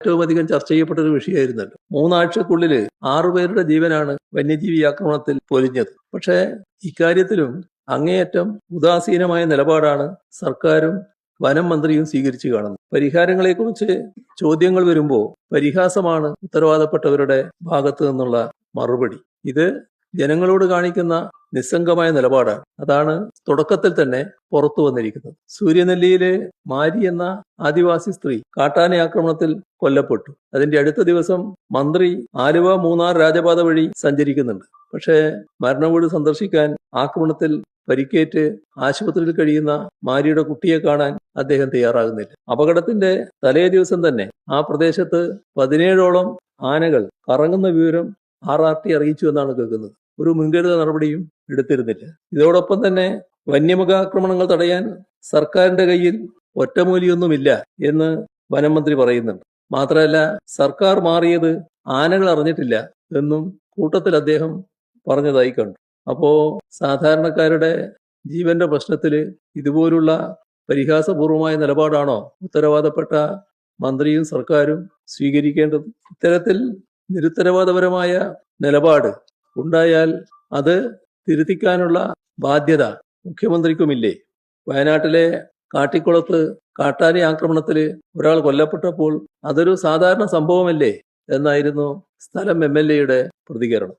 ഏറ്റവും അധികം ചർച്ച ചെയ്യപ്പെട്ട ഒരു വിഷയമായിരുന്നല്ലോ. 3 ആഴ്ചക്കുള്ളിൽ 6 പേരുടെ ജീവനാണ് വന്യജീവി ആക്രമണത്തിൽ പൊലിഞ്ഞത്. പക്ഷേ ഇക്കാര്യത്തിലും അങ്ങേയറ്റം ഉദാസീനമായ നിലപാടാണ് സർക്കാരും വനം മന്ത്രിയും സ്വീകരിച്ചു കാണുന്നത്. പരിഹാരങ്ങളെക്കുറിച്ച് ചോദ്യങ്ങൾ വരുമ്പോൾ പരിഹാസമാണ് ഉത്തരവാദപ്പെട്ടവരുടെ ഭാഗത്തു നിന്നുള്ള മറുപടി. ഇത് ജനങ്ങളോട് കാണിക്കുന്ന നിസ്സംഗമായ നിലപാടാണ്. അതാണ് തുടക്കത്തിൽ തന്നെ പുറത്തു വന്നിരിക്കുന്നത്. സൂര്യനെല്ലിയിലെ മാരി എന്ന ആദിവാസി സ്ത്രീ കാട്ടാന ആക്രമണത്തിൽ കൊല്ലപ്പെട്ടു. അതിന്റെ അടുത്ത ദിവസം മന്ത്രി ആലുവ മൂന്നാർ രാജപാത വഴി സഞ്ചരിക്കുന്നുണ്ട്. പക്ഷേ മരണവീട് സന്ദർശിക്കാൻ ആക്രമണത്തിൽ പരിക്കേറ്റ് ആശുപത്രിയിൽ കഴിയുന്ന മാരിയുടെ കുട്ടിയെ കാണാൻ അദ്ദേഹം തയ്യാറാകുന്നില്ല. അപകടത്തിന്റെ തലേ ദിവസം തന്നെ ആ പ്രദേശത്ത് 17ഓളം ആനകൾ കറങ്ങുന്ന വിവരം RRT അറിയിച്ചു എന്നാണ് കേൾക്കുന്നത്. ഒരു മുൻകരുതൽ നടപടിയും എടുത്തിരുന്നില്ല. ഇതോടൊപ്പം തന്നെ വന്യമൃഗാക്രമണങ്ങൾ തടയാൻ സർക്കാരിന്റെ കയ്യിൽ ഒറ്റമൂലിയൊന്നുമില്ല എന്ന് വനം മന്ത്രി പറയുന്നുണ്ട്. മാത്രമല്ല, സർക്കാർ മാറിയത് ആനകൾ അറിഞ്ഞിട്ടില്ല എന്നും കൂട്ടത്തിൽ അദ്ദേഹം പറഞ്ഞതായി കണ്ടു. അപ്പോ സാധാരണക്കാരുടെ ജീവന്റെ പ്രശ്നത്തിൽ ഇതുപോലുള്ള പരിഹാസപൂർവമായ നിലപാടാണോ ഉത്തരവാദപ്പെട്ട മന്ത്രിയും സർക്കാരും സ്വീകരിക്കേണ്ടത്? ഇത്തരത്തിൽ നിരുത്തരവാദപരമായ നിലപാട് ഉണ്ടായാൽ അത് തിരുത്തിക്കാനുള്ള ബാധ്യത മുഖ്യമന്ത്രിക്കുമില്ലേ? വയനാട്ടിലെ കാട്ടിക്കുളത്ത് കാട്ടാന ആക്രമണത്തിൽ ഒരാൾ കൊല്ലപ്പെട്ടപ്പോൾ അതൊരു സാധാരണ സംഭവമല്ലേ എന്നായിരുന്നു സ്ഥലം MLA യുടെ പ്രതികരണം.